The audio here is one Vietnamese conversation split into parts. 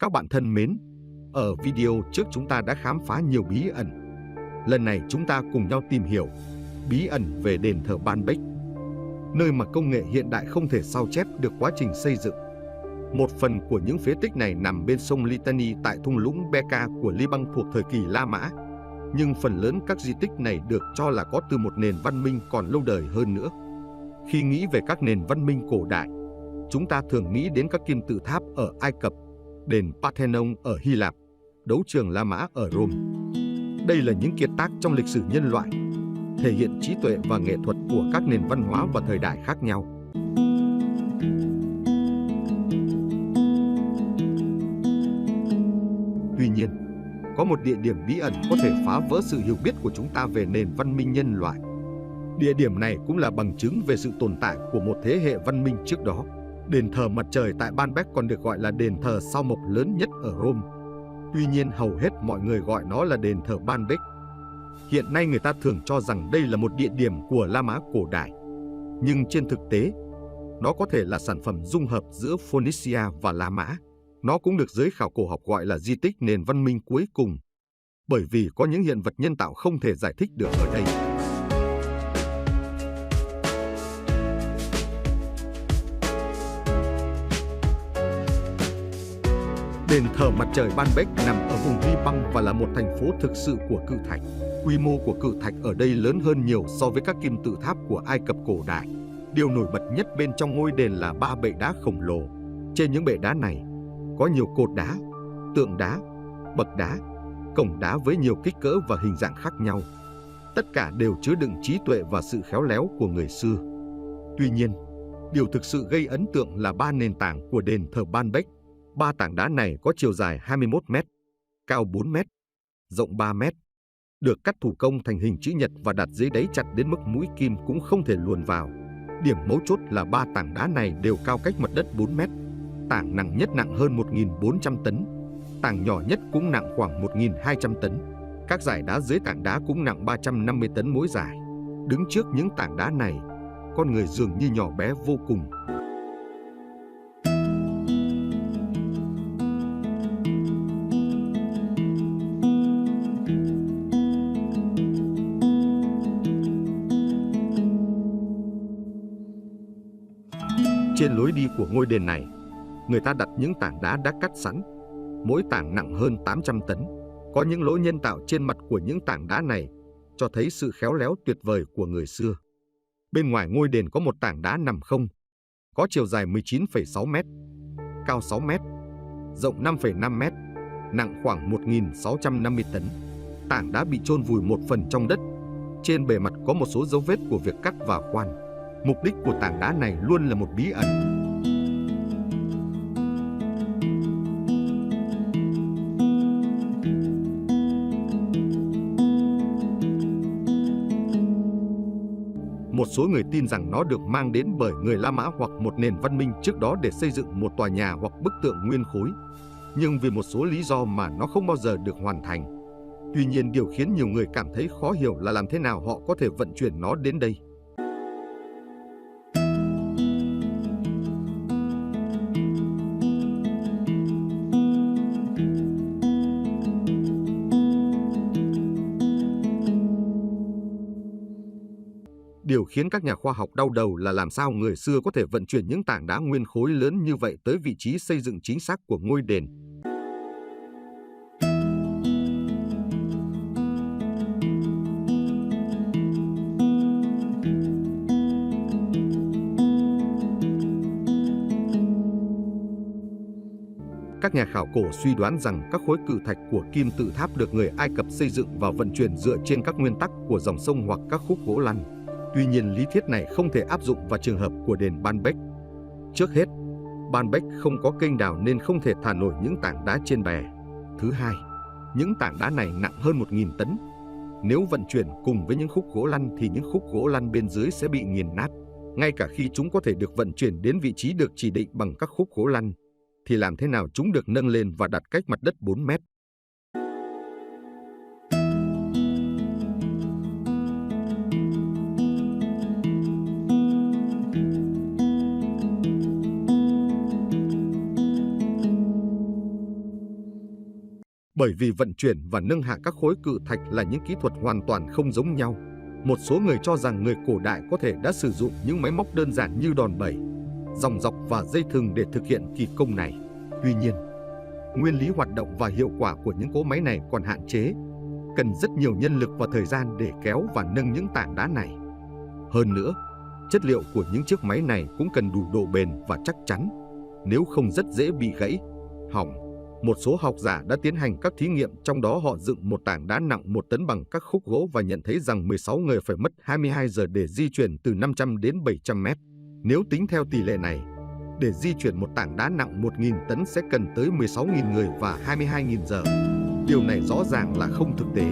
Các bạn thân mến, ở video trước chúng ta đã khám phá nhiều bí ẩn. Lần này chúng ta cùng nhau tìm hiểu bí ẩn về đền thờ Baalbek, nơi mà công nghệ hiện đại không thể sao chép được quá trình xây dựng. Một phần của những phế tích này nằm bên sông Litani tại thung lũng Bekaa của Liban thuộc thời kỳ La Mã. Nhưng phần lớn các di tích này được cho là có từ một nền văn minh còn lâu đời hơn nữa. Khi nghĩ về các nền văn minh cổ đại, chúng ta thường nghĩ đến các kim tự tháp ở Ai Cập, đền Parthenon ở Hy Lạp, đấu trường La Mã ở Rome. Đây là những kiệt tác trong lịch sử nhân loại, thể hiện trí tuệ và nghệ thuật của các nền văn hóa và thời đại khác nhau. Tuy nhiên, có một địa điểm bí ẩn có thể phá vỡ sự hiểu biết của chúng ta về nền văn minh nhân loại. Địa điểm này cũng là bằng chứng về sự tồn tại của một thế hệ văn minh trước đó. Đền thờ mặt trời tại Baalbek còn được gọi là đền thờ sao mộc lớn nhất ở Rome. Tuy nhiên, hầu hết mọi người gọi nó là đền thờ Baalbek. Hiện nay người ta thường cho rằng đây là một địa điểm của La Mã cổ đại. Nhưng trên thực tế, nó có thể là sản phẩm dung hợp giữa Phoenicia và La Mã. Nó cũng được giới khảo cổ học gọi là di tích nền văn minh cuối cùng, bởi vì có những hiện vật nhân tạo không thể giải thích được ở đây. Đền thờ mặt trời Baalbek nằm ở vùng Liban và là một thành phố thực sự của cự thạch. Quy mô của cự thạch ở đây lớn hơn nhiều so với các kim tự tháp của Ai Cập cổ đại. Điều nổi bật nhất bên trong ngôi đền là 3 bệ đá khổng lồ. Trên những bệ đá này có nhiều cột đá, tượng đá, bậc đá, cổng đá với nhiều kích cỡ và hình dạng khác nhau. Tất cả đều chứa đựng trí tuệ và sự khéo léo của người xưa. Tuy nhiên, điều thực sự gây ấn tượng là 3 nền tảng của đền thờ Baalbek. 3 tảng đá này có chiều dài 21 m, cao 4 m, rộng 3 m, được cắt thủ công thành hình chữ nhật và đặt dưới đáy chặt đến mức mũi kim cũng không thể luồn vào. Điểm mấu chốt là 3 tảng đá này đều cao cách mặt đất 4 m. Tảng nặng nhất nặng hơn 1.400 tấn, tảng nhỏ nhất cũng nặng khoảng 1.200 tấn. Các dải đá dưới tảng đá cũng nặng 350 tấn mỗi dải. Đứng trước những tảng đá này, con người dường như nhỏ bé vô cùng. Trên lối đi của ngôi đền này, người ta đặt những tảng đá đã cắt sẵn, mỗi tảng nặng hơn 800 tấn. Có những lỗ nhân tạo trên mặt của những tảng đá này, cho thấy sự khéo léo tuyệt vời của người xưa. Bên ngoài ngôi đền có một tảng đá nằm không, có chiều dài 19,6 m, cao 6 m, rộng 5,5 m, nặng khoảng 1.650 tấn. Tảng đá bị chôn vùi một phần trong đất. Trên bề mặt có một số dấu vết của việc cắt và khoan. Mục đích của tảng đá này luôn là một bí ẩn. Một số người tin rằng nó được mang đến bởi người La Mã hoặc một nền văn minh trước đó để xây dựng một tòa nhà hoặc bức tượng nguyên khối. Nhưng vì một số lý do mà nó không bao giờ được hoàn thành. Tuy nhiên, điều khiến nhiều người cảm thấy khó hiểu là làm thế nào họ có thể vận chuyển nó đến đây. Điều khiến các nhà khoa học đau đầu là làm sao người xưa có thể vận chuyển những tảng đá nguyên khối lớn như vậy tới vị trí xây dựng chính xác của ngôi đền. Các nhà khảo cổ suy đoán rằng các khối cự thạch của kim tự tháp được người Ai Cập xây dựng và vận chuyển dựa trên các nguyên tắc của dòng sông hoặc các khúc gỗ lăn. Tuy nhiên, lý thuyết này không thể áp dụng vào trường hợp của đền Baalbek. Trước hết, Baalbek không có kênh đào nên không thể thả nổi những tảng đá trên bè. Thứ hai, những tảng đá này nặng hơn 1.000 tấn. Nếu vận chuyển cùng với những khúc gỗ lăn thì những khúc gỗ lăn bên dưới sẽ bị nghiền nát. Ngay cả khi chúng có thể được vận chuyển đến vị trí được chỉ định bằng các khúc gỗ lăn, thì làm thế nào chúng được nâng lên và đặt cách mặt đất 4 mét? Bởi vì vận chuyển và nâng hạ các khối cự thạch là những kỹ thuật hoàn toàn không giống nhau. Một số người cho rằng người cổ đại có thể đã sử dụng những máy móc đơn giản như đòn bẩy, dòng dọc và dây thừng để thực hiện kỳ công này. Tuy nhiên, nguyên lý hoạt động và hiệu quả của những cỗ máy này còn hạn chế, cần rất nhiều nhân lực và thời gian để kéo và nâng những tảng đá này. Hơn nữa, chất liệu của những chiếc máy này cũng cần đủ độ bền và chắc chắn, nếu không rất dễ bị gãy, hỏng. Một số học giả đã tiến hành các thí nghiệm, trong đó họ dựng một tảng đá nặng 1 tấn bằng các khúc gỗ và nhận thấy rằng 16 người phải mất 22 giờ để di chuyển từ 500 đến 700 mét. Nếu tính theo tỷ lệ này, để di chuyển một tảng đá nặng 1.000 tấn sẽ cần tới 16.000 người và 22.000 giờ. Điều này rõ ràng là không thực tế.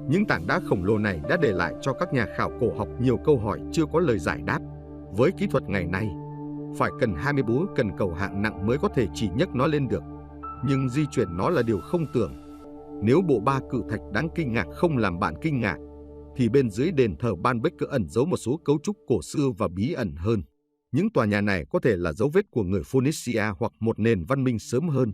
Những tảng đá khổng lồ này đã để lại cho các nhà khảo cổ học nhiều câu hỏi chưa có lời giải đáp. Với kỹ thuật ngày nay, phải cần 24 cần cầu hạng nặng mới có thể chỉ nhấc nó lên được. Nhưng di chuyển nó là điều không tưởng. Nếu bộ ba cự thạch đáng kinh ngạc không làm bạn kinh ngạc, thì bên dưới đền thờ Baalbek ẩn giấu một số cấu trúc cổ xưa và bí ẩn hơn. Những tòa nhà này có thể là dấu vết của người Phoenicia hoặc một nền văn minh sớm hơn.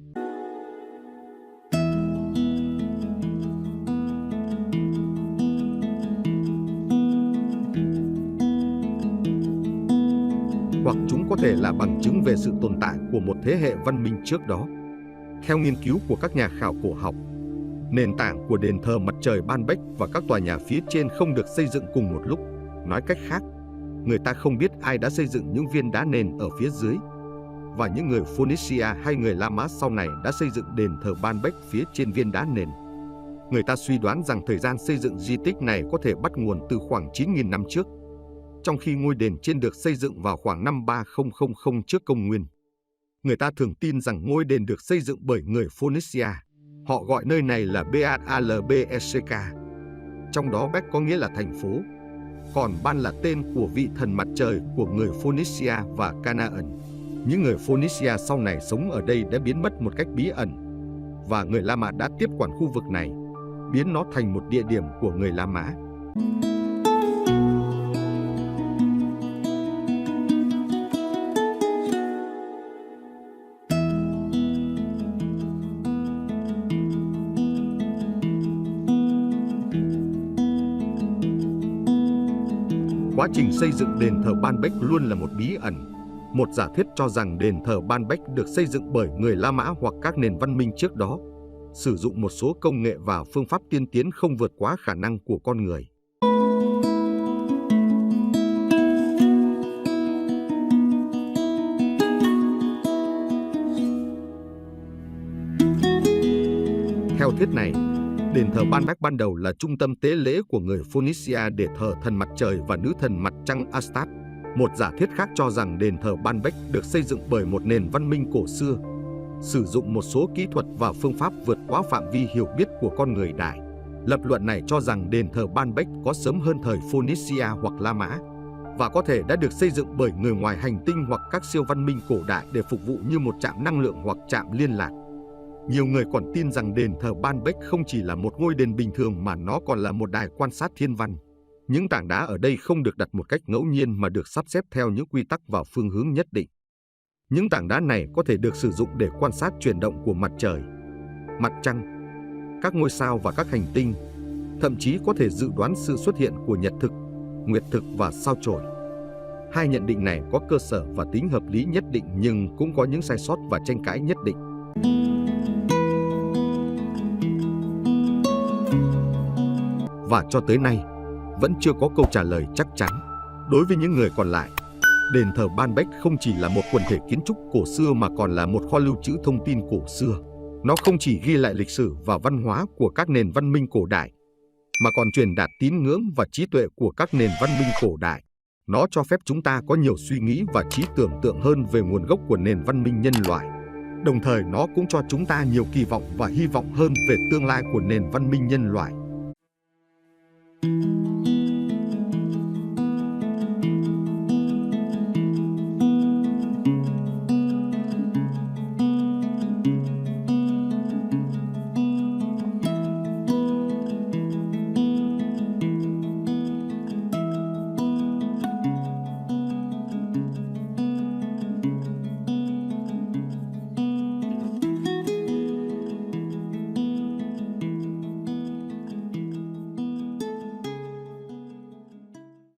Hoặc chúng có thể là bằng chứng về sự tồn tại của một thế hệ văn minh trước đó. Theo nghiên cứu của các nhà khảo cổ học, nền tảng của đền thờ mặt trời Baalbek và các tòa nhà phía trên không được xây dựng cùng một lúc. Nói cách khác, người ta không biết ai đã xây dựng những viên đá nền ở phía dưới, và những người Phoenicia hay người La Mã sau này đã xây dựng đền thờ Baalbek phía trên viên đá nền. Người ta suy đoán rằng thời gian xây dựng di tích này có thể bắt nguồn từ khoảng 9.000 năm trước, trong khi ngôi đền trên được xây dựng vào khoảng năm 3000 trước công nguyên. Người ta thường tin rằng ngôi đền được xây dựng bởi người Phoenicia. Họ gọi nơi này là Baalbek, trong đó Bek có nghĩa là thành phố, còn Ban là tên của vị thần mặt trời của người Phoenicia và Canaan. Những người Phoenicia sau này sống ở đây đã biến mất một cách bí ẩn, và người La Mã đã tiếp quản khu vực này, biến nó thành một địa điểm của người La Mã. Quá trình xây dựng đền thờ Baalbek luôn là một bí ẩn. Một giả thuyết cho rằng đền thờ Baalbek được xây dựng bởi người La Mã hoặc các nền văn minh trước đó, sử dụng một số công nghệ và phương pháp tiên tiến không vượt quá khả năng của con người. Theo thuyết này, đền thờ Baalbek ban đầu là trung tâm tế lễ của người Phoenicia để thờ thần mặt trời và nữ thần mặt trăng Astarte. Một giả thuyết khác cho rằng đền thờ Baalbek được xây dựng bởi một nền văn minh cổ xưa, sử dụng một số kỹ thuật và phương pháp vượt quá phạm vi hiểu biết của con người đại. Lập luận này cho rằng đền thờ Baalbek có sớm hơn thời Phoenicia hoặc La Mã, và có thể đã được xây dựng bởi người ngoài hành tinh hoặc các siêu văn minh cổ đại để phục vụ như một trạm năng lượng hoặc trạm liên lạc. Nhiều người còn tin rằng đền thờ Baalbek không chỉ là một ngôi đền bình thường mà nó còn là một đài quan sát thiên văn. Những tảng đá ở đây không được đặt một cách ngẫu nhiên mà được sắp xếp theo những quy tắc và phương hướng nhất định. Những tảng đá này có thể được sử dụng để quan sát chuyển động của mặt trời, mặt trăng, các ngôi sao và các hành tinh, thậm chí có thể dự đoán sự xuất hiện của nhật thực, nguyệt thực và sao chổi. Hai nhận định này có cơ sở và tính hợp lý nhất định, nhưng cũng có những sai sót và tranh cãi nhất định. Và cho tới nay, vẫn chưa có câu trả lời chắc chắn. Đối với những người còn lại, đền thờ Baalbek không chỉ là một quần thể kiến trúc cổ xưa mà còn là một kho lưu trữ thông tin cổ xưa. Nó không chỉ ghi lại lịch sử và văn hóa của các nền văn minh cổ đại, mà còn truyền đạt tín ngưỡng và trí tuệ của các nền văn minh cổ đại. Nó cho phép chúng ta có nhiều suy nghĩ và trí tưởng tượng hơn về nguồn gốc của nền văn minh nhân loại. Đồng thời nó cũng cho chúng ta nhiều kỳ vọng và hy vọng hơn về tương lai của nền văn minh nhân loại.